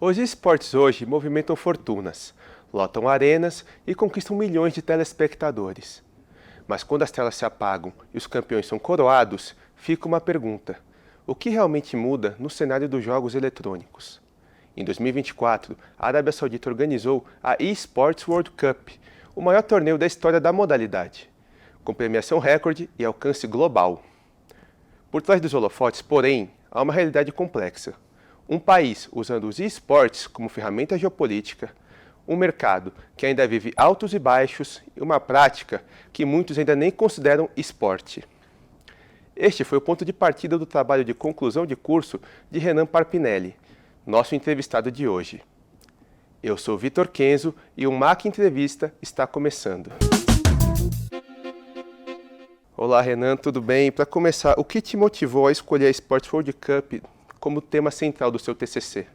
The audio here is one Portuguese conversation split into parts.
Os esportes hoje movimentam fortunas, lotam arenas e conquistam milhões de telespectadores. Mas quando as telas se apagam e os campeões são coroados, fica uma pergunta: o que realmente muda no cenário dos jogos eletrônicos? Em 2024, a Arábia Saudita organizou a eSports World Cup, o maior torneio da história da modalidade, com premiação recorde e alcance global. Por trás dos holofotes, porém, há uma realidade complexa. Um país usando os esportes como ferramenta geopolítica, um mercado que ainda vive altos e baixos e uma prática que muitos ainda nem consideram esporte. Este foi o ponto de partida do trabalho de conclusão de curso de Renan Parpinelli, nosso entrevistado de hoje. Eu sou Vitor Kenzo e o MAC Entrevista está começando. Olá Renan, tudo bem? Para começar, o que te motivou a escolher a Esports World Cup como tema central do seu TCC?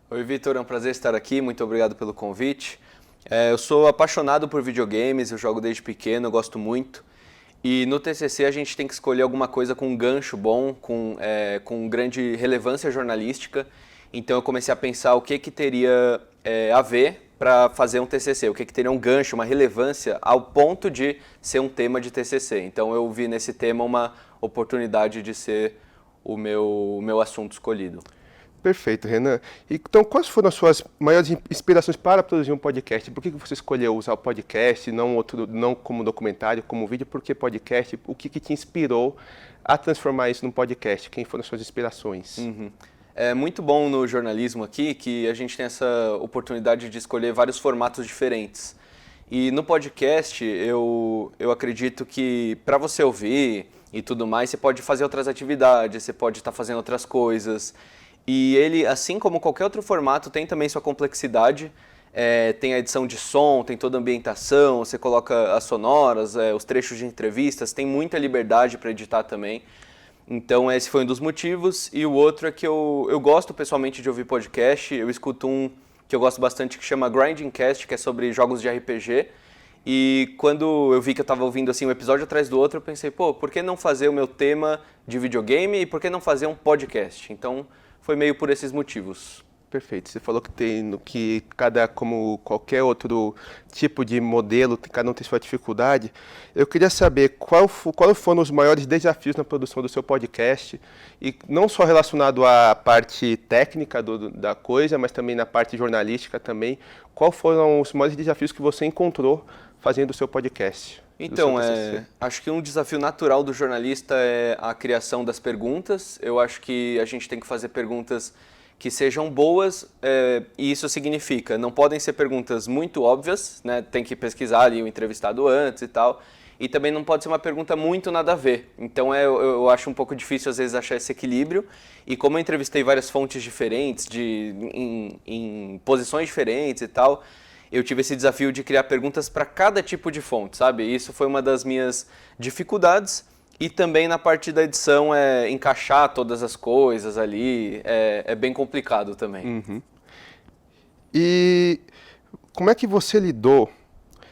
Oi Vitor, é um prazer estar aqui, muito obrigado pelo convite. Eu sou apaixonado por videogames, eu jogo desde pequeno, eu gosto muito. E no TCC a gente tem que escolher alguma coisa com um gancho bom, com grande relevância jornalística. Então eu comecei a pensar o que teria a ver para fazer um TCC, o que teria um gancho, uma relevância ao ponto de ser um tema de TCC. Então eu vi nesse tema uma oportunidade de ser o meu assunto escolhido. Perfeito, Renan. Então, quais foram as suas maiores inspirações para produzir um podcast? Por que você escolheu usar o podcast, não como documentário, como vídeo? Por que podcast? O que te inspirou a transformar isso num podcast? Quem foram as suas inspirações? É muito bom no jornalismo aqui que a gente tem essa oportunidade de escolher vários formatos diferentes. E no podcast, eu acredito que para você ouvir e tudo mais, você pode fazer outras atividades, você pode estar fazendo outras coisas. E ele, assim como qualquer outro formato, tem também sua complexidade. Tem a edição de som, tem toda a ambientação, você coloca as sonoras, os trechos de entrevistas, tem muita liberdade para editar também. Então esse foi um dos motivos. E o outro é que eu gosto pessoalmente de ouvir podcast. Eu escuto um que eu gosto bastante que chama Grinding Cast, que é sobre jogos de RPG. E quando eu vi que eu estava ouvindo assim um episódio atrás do outro, eu pensei, por que não fazer o meu tema de videogame e por que não fazer um podcast? Então foi meio por esses motivos. Perfeito. Você falou que como qualquer outro tipo de modelo, cada um tem sua dificuldade. Eu queria saber quais foram os maiores desafios na produção do seu podcast, e não só relacionado à parte técnica da coisa, mas também na parte jornalística também. Quais foram os maiores desafios que você encontrou fazendo o seu podcast? Então, acho que um desafio natural do jornalista é a criação das perguntas. Eu acho que a gente tem que fazer perguntas que sejam boas, e isso significa, não podem ser perguntas muito óbvias, né? Tem que pesquisar ali o entrevistado antes e tal, e também não pode ser uma pergunta muito nada a ver. Então eu acho um pouco difícil às vezes achar esse equilíbrio, e como eu entrevistei várias fontes diferentes, em posições diferentes e tal, eu tive esse desafio de criar perguntas para cada tipo de fonte, sabe? Isso foi uma das minhas dificuldades. E também na parte da edição, encaixar todas as coisas ali, é bem complicado também. Uhum. E como é que você lidou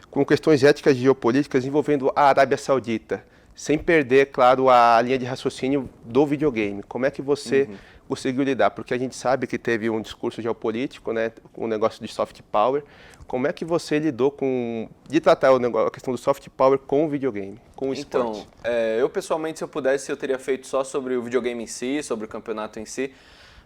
com questões éticas e geopolíticas envolvendo a Arábia Saudita, sem perder, claro, a linha de raciocínio do videogame? Como é que você conseguiu lidar? Porque a gente sabe que teve um discurso geopolítico, né, um negócio de soft power. Como é que você lidou de tratar a questão do soft power com o videogame, com o esporte? Então, eu pessoalmente, se eu pudesse, eu teria feito só sobre o videogame em si, sobre o campeonato em si,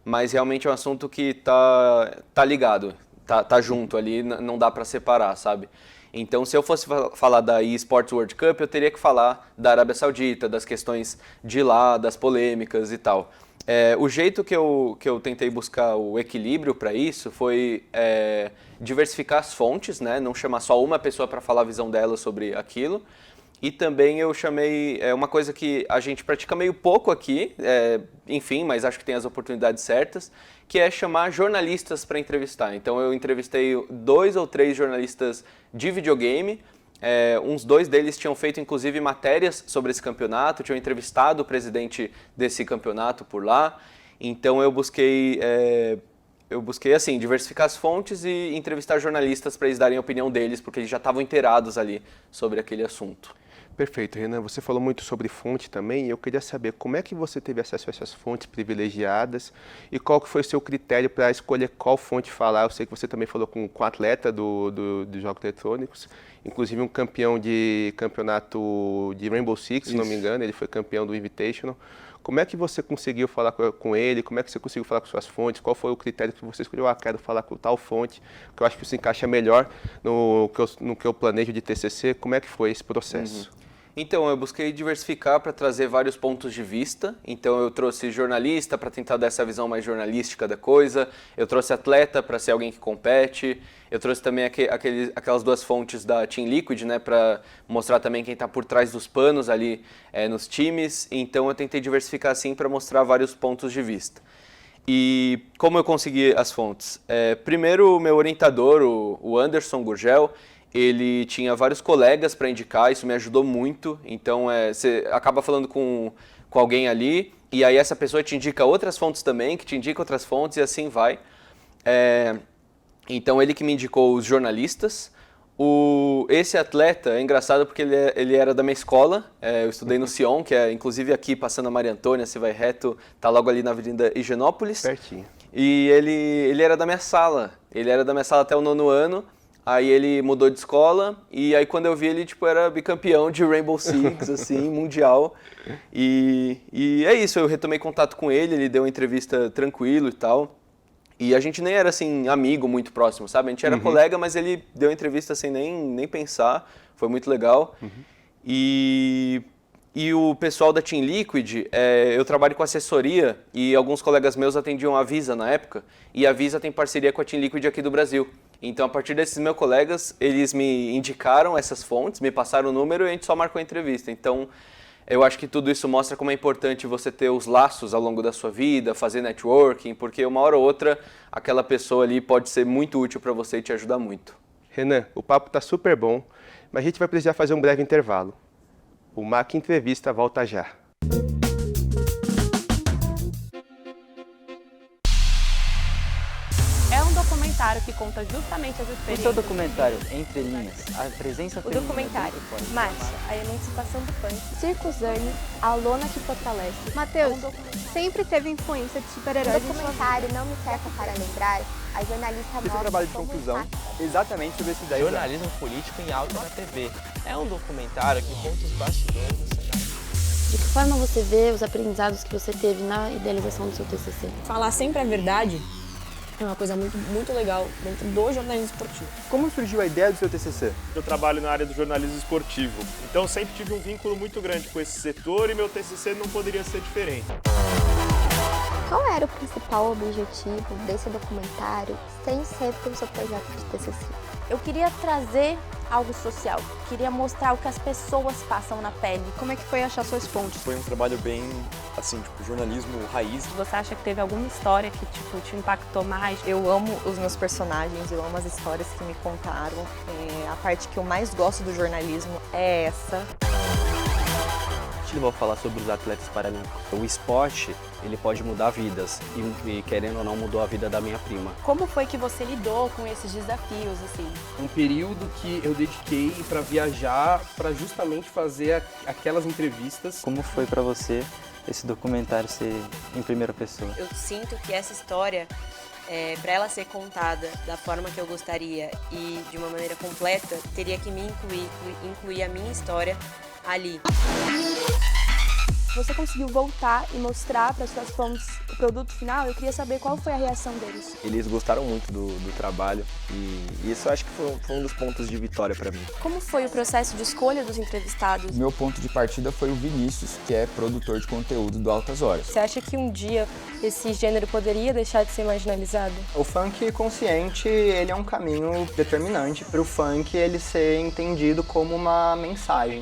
mas realmente é um assunto que tá ligado, tá junto ali, não dá para separar, sabe? Então, se eu fosse falar da eSports World Cup, eu teria que falar da Arábia Saudita, das questões de lá, das polêmicas e tal. O jeito que eu tentei buscar o equilíbrio para isso foi diversificar as fontes, né? Não chamar só uma pessoa para falar a visão dela sobre aquilo. E também eu chamei uma coisa que a gente pratica meio pouco aqui, enfim, mas acho que tem as oportunidades certas, que é chamar jornalistas para entrevistar. Então eu entrevistei 2 ou 3 jornalistas de videogame. Uns 2 deles tinham feito, inclusive, matérias sobre esse campeonato, tinham entrevistado o presidente desse campeonato por lá. Então eu busquei eu busquei, assim, diversificar as fontes e entrevistar jornalistas para eles darem a opinião deles, porque eles já estavam inteirados ali sobre aquele assunto. Perfeito, Renan. Você falou muito sobre fonte também, e eu queria saber como é que você teve acesso a essas fontes privilegiadas e qual que foi o seu critério para escolher qual fonte falar. Eu sei que você também falou com um atleta dos Jogos Eletrônicos, inclusive um campeão de campeonato de Rainbow Six, se não me engano, ele foi campeão do Invitational. Como é que você conseguiu falar com ele? Como é que você conseguiu falar com suas fontes? Qual foi o critério que você escolheu? Quero falar com tal fonte, que eu acho que isso encaixa melhor no que eu planejo de TCC. Como é que foi esse processo? Então, eu busquei diversificar para trazer vários pontos de vista. Então, eu trouxe jornalista para tentar dar essa visão mais jornalística da coisa. Eu trouxe atleta para ser alguém que compete. Eu trouxe também aquelas duas fontes da Team Liquid, né, para mostrar também quem está por trás dos panos ali nos times. Então, eu tentei diversificar assim para mostrar vários pontos de vista. E como eu consegui as fontes? Primeiro, o meu orientador, o Anderson Gurgel, ele tinha vários colegas para indicar, isso me ajudou muito. Então, você acaba falando com alguém ali, e aí essa pessoa te indica outras fontes também, que te indica outras fontes, e assim vai. Então, ele que me indicou os jornalistas. Esse atleta é engraçado porque ele era da minha escola, eu estudei no Sion, que é inclusive aqui, passando a Maria Antônia, você vai reto, tá logo ali na Avenida Higienópolis. Pertinho. E ele era da minha sala, até o 9º ano. Aí ele mudou de escola e aí quando eu vi ele, tipo, era bicampeão de Rainbow Six, assim, mundial. E é isso, eu retomei contato com ele deu uma entrevista tranquilo e tal. E a gente nem era, assim, amigo muito próximo, sabe? A gente era colega, mas ele deu uma entrevista sem nem pensar, foi muito legal. E o pessoal da Team Liquid, eu trabalho com assessoria e alguns colegas meus atendiam a Visa na época, e a Visa tem parceria com a Team Liquid aqui do Brasil. Então, a partir desses meus colegas, eles me indicaram essas fontes, me passaram o número e a gente só marcou a entrevista. Então, eu acho que tudo isso mostra como é importante você ter os laços ao longo da sua vida, fazer networking, porque uma hora ou outra, aquela pessoa ali pode ser muito útil para você e te ajudar muito. Renan, o papo está super bom, mas a gente vai precisar fazer um breve intervalo. O MAC Entrevista volta já. É um documentário que conta justamente as experiências. O seu documentário, Entre Linhas, a presença feminina... O documentário, Marcha, a emancipação do punk. Circo Zane, a lona que fortalece. Matheus, sempre teve influência de super-heróis. O documentário Não Me Cerca para Lembrar, a jornalista mostra trabalho de conclusão exatamente sobre esse daí. Jornalismo político em alta na TV. É um documentário que conta os bastidores do cenário. De que forma você vê os aprendizados que você teve na idealização do seu TCC? Falar sempre a verdade é uma coisa muito legal dentro do jornalismo esportivo. Como surgiu a ideia do seu TCC? Eu trabalho na área do jornalismo esportivo, então sempre tive um vínculo muito grande com esse setor e meu TCC não poderia ser diferente. Qual era o principal objetivo desse documentário sem ser pelo seu projeto de TCC? Eu queria trazer algo social, queria mostrar o que as pessoas passam na pele. Como é que foi achar suas fontes? Foi um trabalho bem, assim, jornalismo raiz. Você acha que teve alguma história que, te impactou mais? Eu amo os meus personagens, eu amo as histórias que me contaram. A parte que eu mais gosto do jornalismo é essa. Eu vou falar sobre os atletas paralímpicos. O esporte, ele pode mudar vidas e querendo ou não, mudou a vida da minha prima. Como foi que você lidou com esses desafios, assim? Um período que eu dediquei para viajar, para justamente fazer aquelas entrevistas. Como foi para você esse documentário ser em primeira pessoa? Eu sinto que essa história, para ela ser contada da forma que eu gostaria e de uma maneira completa, teria que me incluir a minha história ali. Você conseguiu voltar e mostrar para suas fontes o produto final? Eu queria saber qual foi a reação deles. Eles gostaram muito do trabalho e isso eu acho que foi um dos pontos de vitória para mim. Como foi o processo de escolha dos entrevistados? Meu ponto de partida foi o Vinícius, que é produtor de conteúdo do Altas Horas. Você acha que um dia esse gênero poderia deixar de ser marginalizado? O funk consciente, ele é um caminho determinante para o funk ele ser entendido como uma mensagem.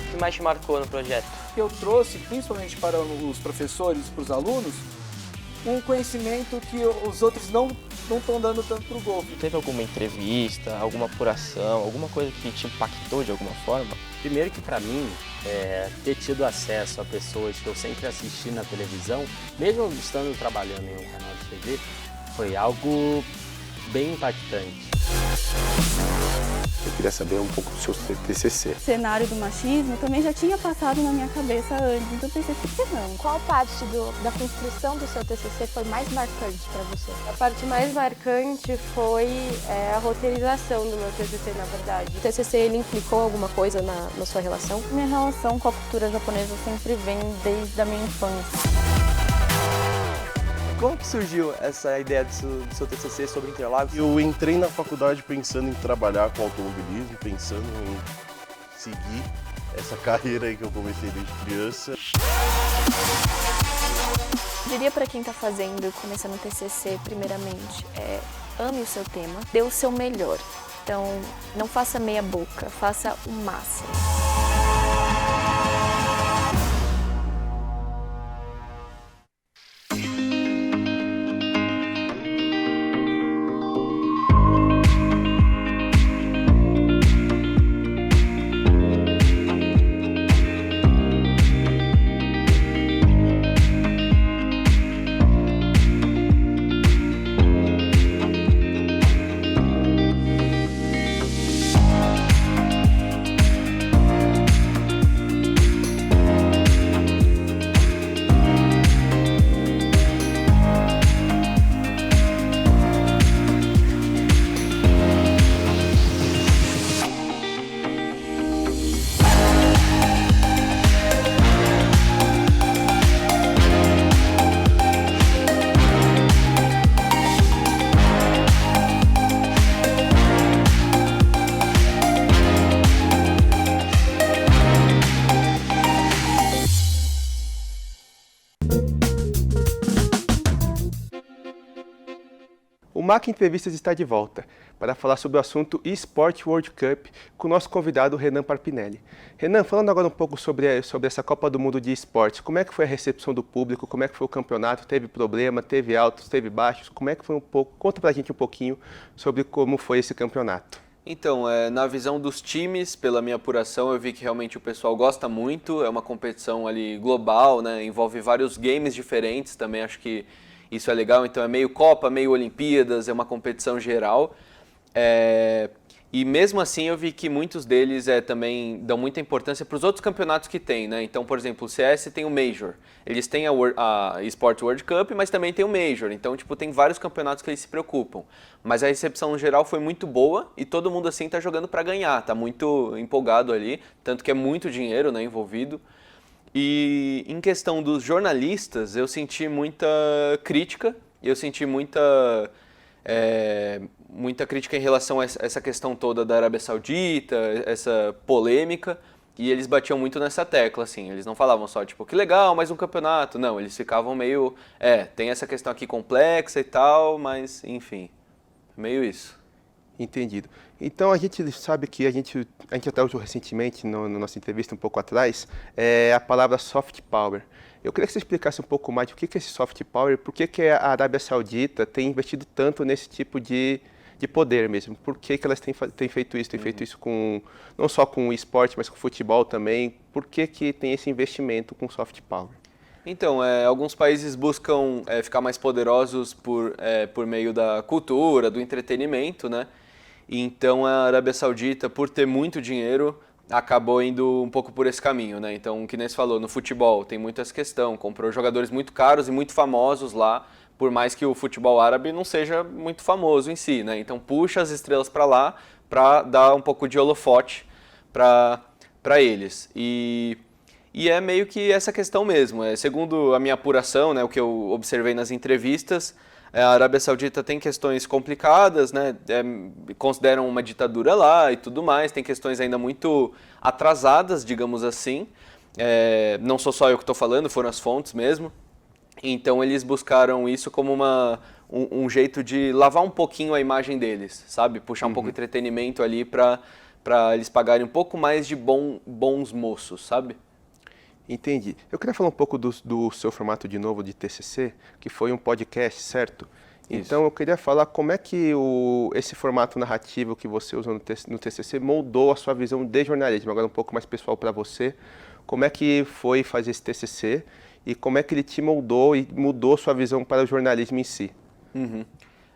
O que mais te marcou no projeto? Eu trouxe, principalmente para os professores, para os alunos, um conhecimento que os outros não não estão dando tanto pro golfe. Teve alguma entrevista, alguma apuração, alguma coisa que te impactou de alguma forma? Primeiro que para mim, ter tido acesso a pessoas que eu sempre assisti na televisão, mesmo estando trabalhando em um canal de TV, foi algo bem impactante. Eu queria saber um pouco do seu TCC. O cenário do machismo também já tinha passado na minha cabeça antes, então eu pensei, por que não? Qual parte da construção do seu TCC foi mais marcante para você? A parte mais marcante foi a roteirização do meu TCC, na verdade. O TCC, ele implicou alguma coisa na sua relação? Minha relação com a cultura japonesa sempre vem desde a minha infância. Como que surgiu essa ideia do seu TCC sobre Interlagos? Eu entrei na faculdade pensando em trabalhar com automobilismo, pensando em seguir essa carreira aí que eu comecei desde criança. Eu diria para quem está começando o TCC, primeiramente, ame o seu tema, dê o seu melhor. Então, não faça meia boca, faça o máximo. O MAC Entrevistas está de volta para falar sobre o assunto eSport World Cup com o nosso convidado Renan Parpinelli. Renan, falando agora um pouco sobre essa Copa do Mundo de esportes, como é que foi a recepção do público, como é que foi o campeonato, teve problema, teve altos, teve baixos, como é que foi um pouco, conta pra gente um pouquinho sobre como foi esse campeonato. Então, na visão dos times, pela minha apuração, eu vi que realmente o pessoal gosta muito, é uma competição ali global, né, envolve vários games diferentes, também acho que isso é legal, então é meio Copa, meio Olimpíadas, é uma competição geral. E mesmo assim eu vi que muitos deles também dão muita importância para os outros campeonatos que tem, né? Então, por exemplo, o CS tem o Major, eles têm a eSport World Cup, mas também tem o Major, então tipo, tem vários campeonatos que eles se preocupam. Mas a recepção no geral foi muito boa e todo mundo assim tá jogando para ganhar, tá muito empolgado ali, tanto que é muito dinheiro, né, envolvido. E em questão dos jornalistas, eu senti muita crítica, eu senti muita crítica em relação a essa questão toda da Arábia Saudita, essa polêmica, e eles batiam muito nessa tecla, assim, eles não falavam só, tipo, que legal, mais um campeonato, não, eles ficavam meio, tem essa questão aqui complexa e tal, mas, enfim, meio isso. Entendido. Então a gente sabe que a gente até usou recentemente, na nossa entrevista um pouco atrás, a palavra soft power. Eu queria que você explicasse um pouco mais o que é esse soft power e por que a Arábia Saudita tem investido tanto nesse tipo de poder mesmo. Por que elas têm feito isso? Tem feito isso não só com o esporte, mas com o futebol também. Por que tem esse investimento com soft power? Então, alguns países buscam ficar mais poderosos por meio da cultura, do entretenimento, né? Então a Arábia Saudita, por ter muito dinheiro, acabou indo um pouco por esse caminho, né? Então, que nem você falou, no futebol tem muito essa questão, comprou jogadores muito caros e muito famosos lá, por mais que o futebol árabe não seja muito famoso em si, né? Então puxa as estrelas para lá para dar um pouco de holofote para eles. E é meio que essa questão mesmo. Segundo a minha apuração, né, o que eu observei nas entrevistas, a Arábia Saudita tem questões complicadas, né, consideram uma ditadura lá e tudo mais, tem questões ainda muito atrasadas, digamos assim. Não sou só eu que estou falando, foram as fontes mesmo. Então eles buscaram isso como um jeito de lavar um pouquinho a imagem deles, sabe? Puxar um pouco de entretenimento ali para eles pagarem um pouco mais de bons moços, sabe? Entendi. Eu queria falar um pouco do seu formato de novo de TCC, que foi um podcast, certo? Então eu queria falar como é que esse formato narrativo que você usou no TCC moldou a sua visão de jornalismo. Agora um pouco mais pessoal para você, como é que foi fazer esse TCC e como é que ele te moldou e mudou sua visão para o jornalismo em si?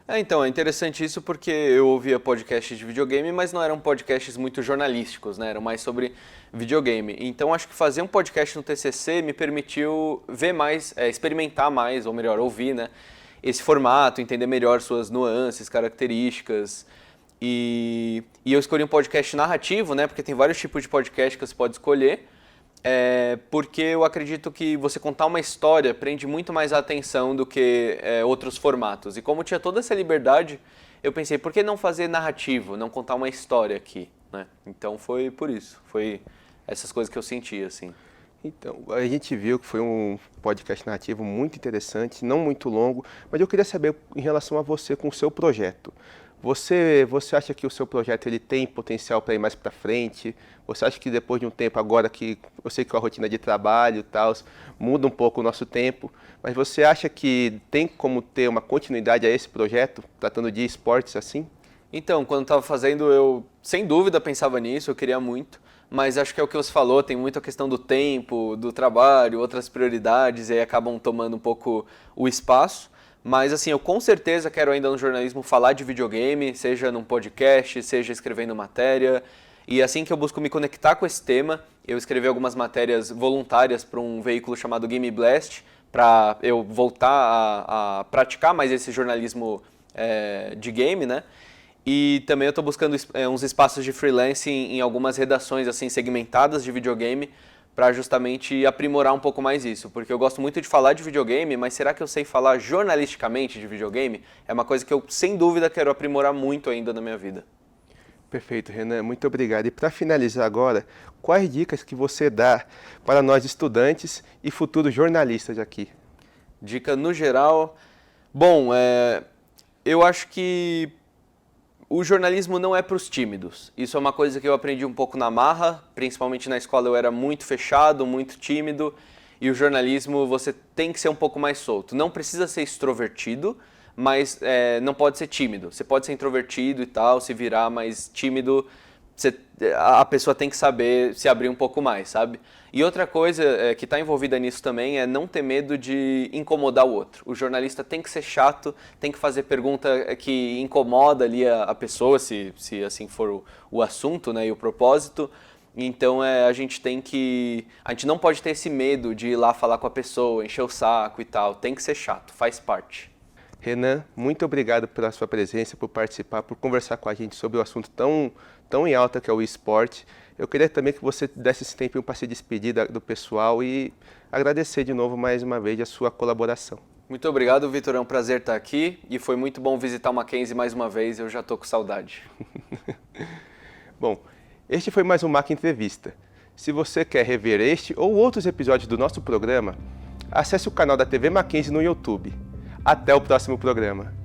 Então, é interessante isso porque eu ouvia podcasts de videogame, mas não eram podcasts muito jornalísticos, né? Eram mais sobre videogame. Então, acho que fazer um podcast no TCC me permitiu ver mais, experimentar mais, ou melhor, ouvir, né? Esse formato, entender melhor suas nuances, características. E eu escolhi um podcast narrativo, né? Porque tem vários tipos de podcast que você pode escolher. Porque eu acredito que você contar uma história prende muito mais a atenção do que outros formatos. E como tinha toda essa liberdade, eu pensei, por que não fazer narrativo, não contar uma história aqui, né? Então foi por isso, foi essas coisas que eu senti, assim. Então, a gente viu que foi um podcast narrativo muito interessante, não muito longo, mas eu queria saber em relação a você com o seu projeto. Você acha que o seu projeto ele tem potencial para ir mais para frente? Você acha que depois de um tempo, agora que eu sei que a rotina de trabalho e tal, muda um pouco o nosso tempo, mas você acha que tem como ter uma continuidade a esse projeto, tratando de esportes assim? Então, quando estava fazendo, eu sem dúvida pensava nisso, eu queria muito, mas acho que é o que você falou, tem muito a questão do tempo, do trabalho, outras prioridades, e aí acabam tomando um pouco o espaço. Mas assim, eu com certeza quero ainda no jornalismo falar de videogame, seja num podcast, seja escrevendo matéria. E assim que eu busco me conectar com esse tema, eu escrevi algumas matérias voluntárias para um veículo chamado Game Blast, para eu voltar a praticar mais esse jornalismo de game, né? E também eu estou buscando uns espaços de freelance em algumas redações assim segmentadas de videogame, para justamente aprimorar um pouco mais isso, porque eu gosto muito de falar de videogame, mas será que eu sei falar jornalisticamente de videogame? É uma coisa que eu, sem dúvida, quero aprimorar muito ainda na minha vida. Perfeito, Renan, muito obrigado. E para finalizar agora, quais dicas que você dá para nós estudantes e futuros jornalistas aqui? Dica no geral? Bom, eu acho que o jornalismo não é para os tímidos. Isso é uma coisa que eu aprendi um pouco na marra, principalmente na escola eu era muito fechado, muito tímido, e o jornalismo você tem que ser um pouco mais solto. Não precisa ser extrovertido, mas não pode ser tímido. Você pode ser introvertido e tal, se virar, mas tímido, a pessoa tem que saber se abrir um pouco mais, sabe? E outra coisa que está envolvida nisso também é não ter medo de incomodar o outro. O jornalista tem que ser chato, tem que fazer pergunta que incomoda ali a pessoa, se assim for o assunto, né, e o propósito. Então a gente não pode ter esse medo de ir lá falar com a pessoa, encher o saco e tal. Tem que ser chato, faz parte. Renan, muito obrigado pela sua presença, por participar, por conversar com a gente sobre o assunto tão em alta que é o esporte. Eu queria também que você desse esse tempinho para se despedir do pessoal e agradecer de novo mais uma vez a sua colaboração. Muito obrigado, Vitor. É um prazer estar aqui e foi muito bom visitar o Mackenzie mais uma vez. Eu já estou com saudade. Bom, este foi mais um Mac Entrevista. Se você quer rever este ou outros episódios do nosso programa, acesse o canal da TV Mackenzie no YouTube. Até o próximo programa.